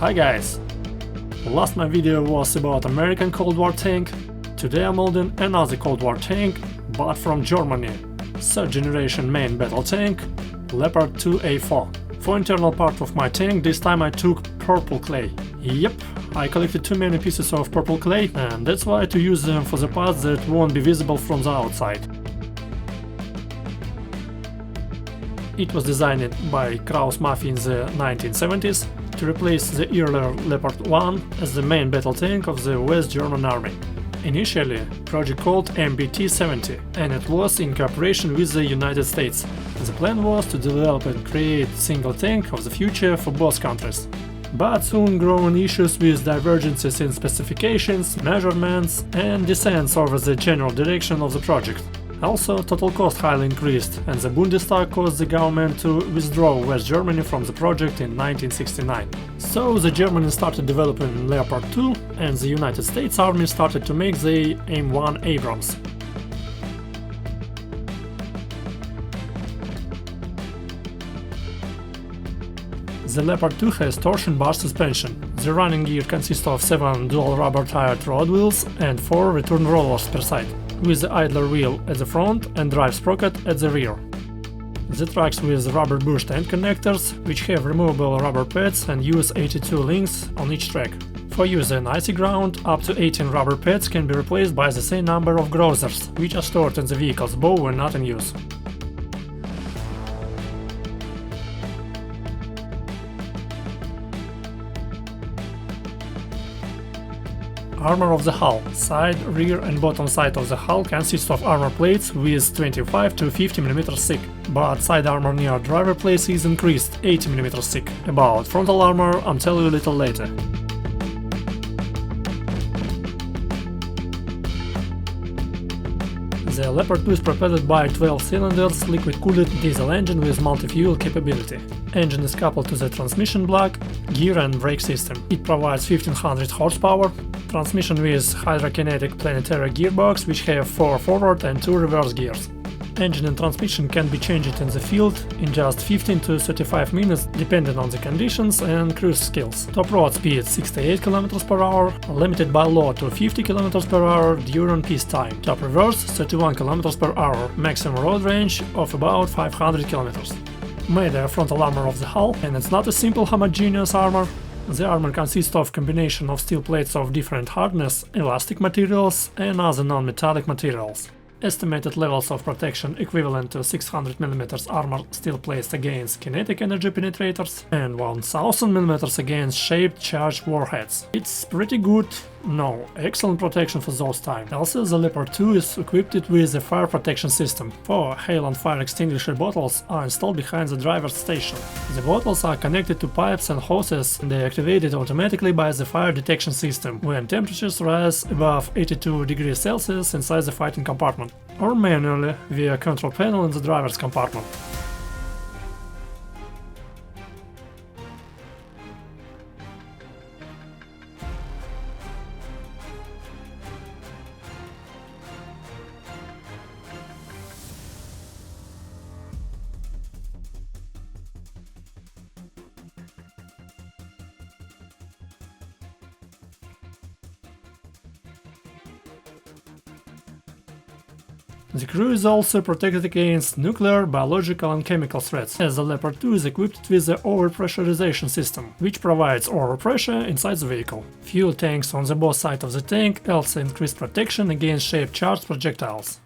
Hi guys! Last my video was about American Cold War tank. Today I'm molding another Cold War tank, but from Germany. Third generation main battle tank, Leopard 2A4. For internal part of my tank this time I took purple clay. Yep, I collected too many pieces of purple clay and that's why to use them for the parts that won't be visible from the outside. It was designed by Kraus Mafia in the 1970s to replace the earlier Leopard 1 as the main battle tank of the West German army. Initially, project called MBT-70, and it was in cooperation with the United States. The plan was to develop and create a single tank of the future for both countries. But soon growing issues with divergences in specifications, measurements and dissents over the general direction of the project. Also, total cost highly increased, and the Bundestag caused the government to withdraw West Germany from the project in 1969. So the Germans started developing Leopard 2, and the United States Army started to make the M1 Abrams. The Leopard 2 has torsion bar suspension. The running gear consists of 7 dual rubber-tired road wheels and 4 return rollers per side, with the idler wheel at the front and drive sprocket at the rear. The tracks with rubber bushed end connectors, which have removable rubber pads and use 82 links on each track. For use in icy ground, up to 18 rubber pads can be replaced by the same number of growthers, which are stored in the vehicle's bow when not in use. Armor of the hull. Side, rear and bottom side of the hull consists of armor plates with 25 to 50 mm thick, but side armor near driver place is increased 80 mm thick. About frontal armor I'll tell you a little later. The Leopard 2 is propelled by 12 cylinders liquid-cooled diesel engine with multi-fuel capability. Engine is coupled to the transmission block, gear and brake system. It provides 1500 horsepower, transmission with hydrokinetic planetary gearbox which have 4 forward and 2 reverse gears. Engine and transmission can be changed in the field in just 15 to 35 minutes depending on the conditions and cruise skills. Top road speed 68 km per hour, limited by law to 50 km per hour during peacetime. Top reverse 31 km per hour, maximum road range of about 500 km. Made a frontal armor of the hull, and it's not a simple homogeneous armor. The armor consists of combination of steel plates of different hardness, elastic materials and other non-metallic materials. Estimated levels of protection equivalent to 600 mm armor steel plates against kinetic energy penetrators and 1000 mm against shaped charged warheads. It's pretty good, no, excellent protection for those times. Also, the Leopard 2 is equipped with a fire protection system. 4 hail and fire extinguisher bottles are installed behind the driver's station. The bottles are connected to pipes and hoses and they are activated automatically by the fire detection system when temperatures rise above 82 degrees Celsius inside the fighting compartment, or manually via control panel in the driver's compartment. The crew is also protected against nuclear, biological and chemical threats, as the Leopard 2 is equipped with the overpressurization system, which provides overpressure inside the vehicle. Fuel tanks on the both sides of the tank also increase protection against shaped charged projectiles.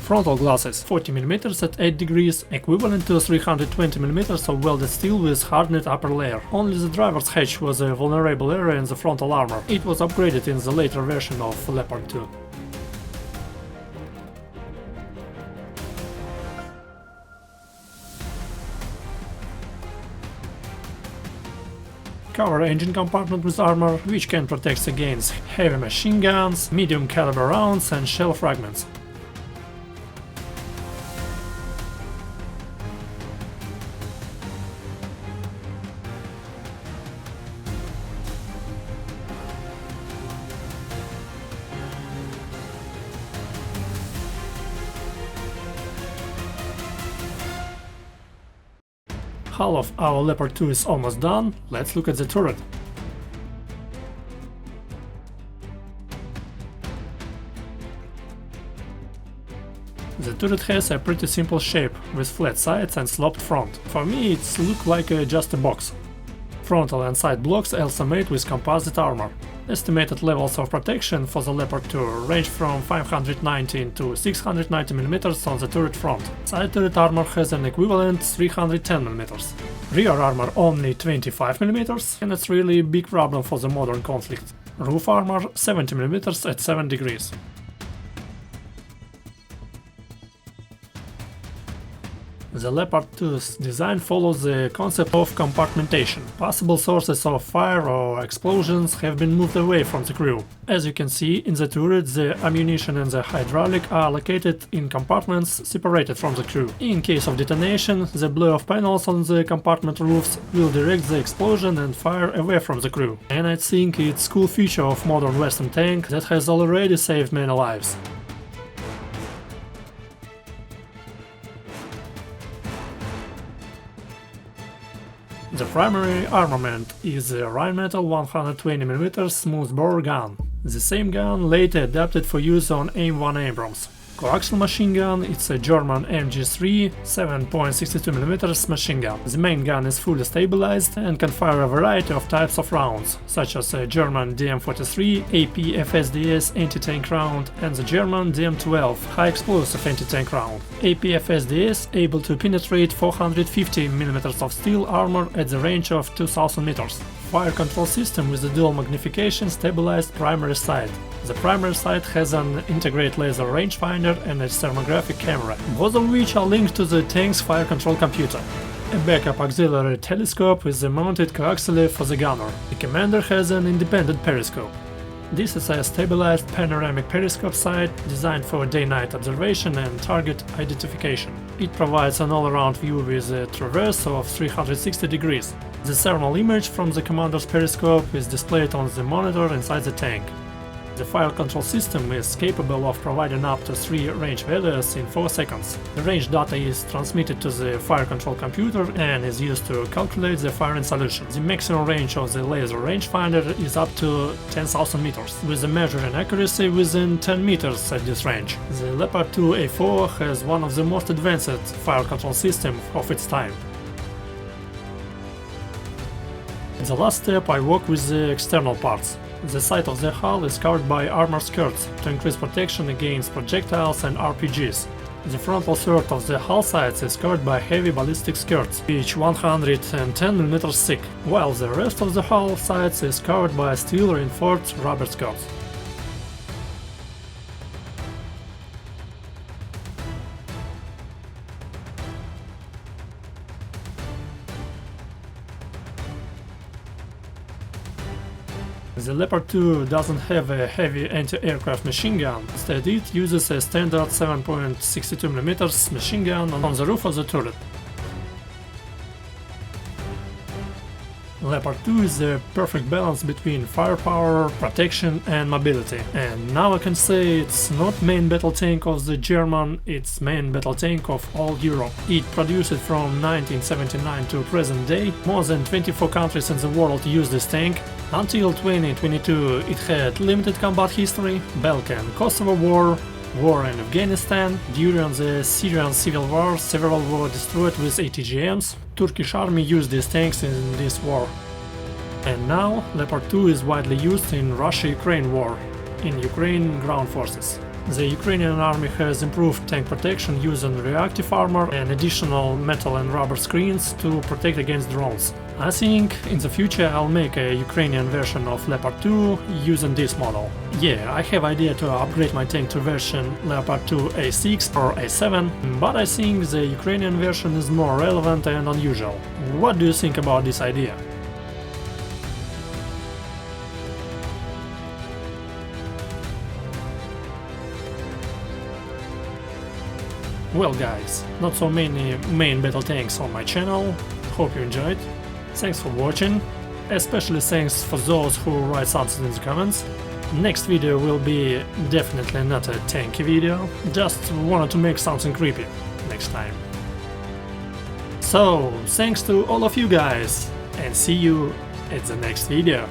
Frontal glasses 40 mm at 8 degrees, equivalent to 320 mm of welded steel with hardened upper layer. Only the driver's hatch was a vulnerable area in the frontal armor. It was upgraded in the later version of Leopard 2. Cover engine compartment with armor, which can protect against heavy machine guns, medium caliber rounds and shell fragments. Hull of our Leopard 2 is almost done, let's look at the turret. The turret has a pretty simple shape, with flat sides and sloped front. For me it looks like just a box. Frontal and side blocks also made with composite armor. Estimated levels of protection for the Leopard 2 range from 519 to 690 mm on the turret front. Side turret armor has an equivalent 310 mm. Rear armor only 25 mm, and it's really a big problem for the modern conflict. Roof armor 70 mm at 7 degrees. The Leopard 2's design follows the concept of compartmentation. Possible sources of fire or explosions have been moved away from the crew. As you can see, in the turret the ammunition and the hydraulic are located in compartments separated from the crew. In case of detonation, the blow-off panels on the compartment roofs will direct the explosion and fire away from the crew. And I think it's a cool feature of modern Western tank that has already saved many lives. The primary armament is the Rheinmetall 120mm smoothbore gun. The same gun later adapted for use on AIM-1 Abrams. Coaxial machine gun, it's a German MG3 7.62mm machine gun. The main gun is fully stabilized and can fire a variety of types of rounds, such as a German DM43 AP-FSDS anti-tank round and the German DM12 high-explosive anti-tank round. AP-FSDS able to penetrate 450mm of steel armor at the range of 2000 meters. Fire control system with a dual magnification stabilized primary sight. The primary sight has an integrated laser rangefinder and a thermographic camera, both of which are linked to the tank's fire control computer. A backup auxiliary telescope is mounted coaxially for the gunner. The commander has an independent periscope. This is a stabilized panoramic periscope sight designed for day-night observation and target identification. It provides an all-around view with a traverse of 360 degrees. The thermal image from the commander's periscope is displayed on the monitor inside the tank. The fire control system is capable of providing up to 3 range values in 4 seconds. The range data is transmitted to the fire control computer and is used to calculate the firing solution. The maximum range of the laser rangefinder is up to 10,000 meters, with the measuring accuracy within 10 meters at this range. The Leopard 2A4 has one of the most advanced fire control systems of its time. In the last step I work with the external parts. The side of the hull is covered by armor skirts to increase protection against projectiles and RPGs. The frontal third of the hull sides is covered by heavy ballistic skirts, each 110mm thick, while the rest of the hull sides is covered by steel reinforced rubber skirts. The Leopard 2 doesn't have a heavy anti-aircraft machine gun, instead it uses a standard 7.62mm machine gun on the roof of the turret. Leopard 2 is the perfect balance between firepower, protection and mobility. And now I can say it's not main battle tank of the German, it's main battle tank of all Europe. It produced from 1979 to present day. More than 24 countries in the world use this tank. Until 2022 it had limited combat history, Balkan-Kosovo War, war in Afghanistan. During the Syrian civil war, several were destroyed with ATGMs. Turkish army used these tanks in this war. And now Leopard 2 is widely used in Russia-Ukraine war, in Ukraine ground forces. The Ukrainian army has improved tank protection using reactive armor and additional metal and rubber screens to protect against drones. I think in the future I'll make a Ukrainian version of Leopard 2 using this model. Yeah, I have idea to upgrade my tank to version Leopard 2 A6 or A7, but I think the Ukrainian version is more relevant and unusual. What do you think about this idea? Well guys, not so many main battle tanks on my channel, hope you enjoyed. Thanks for watching, especially thanks for those who write something in the comments. Next video will be definitely not a tanky video, just wanted to make something creepy next time. So, thanks to all of you guys, and see you at the next video.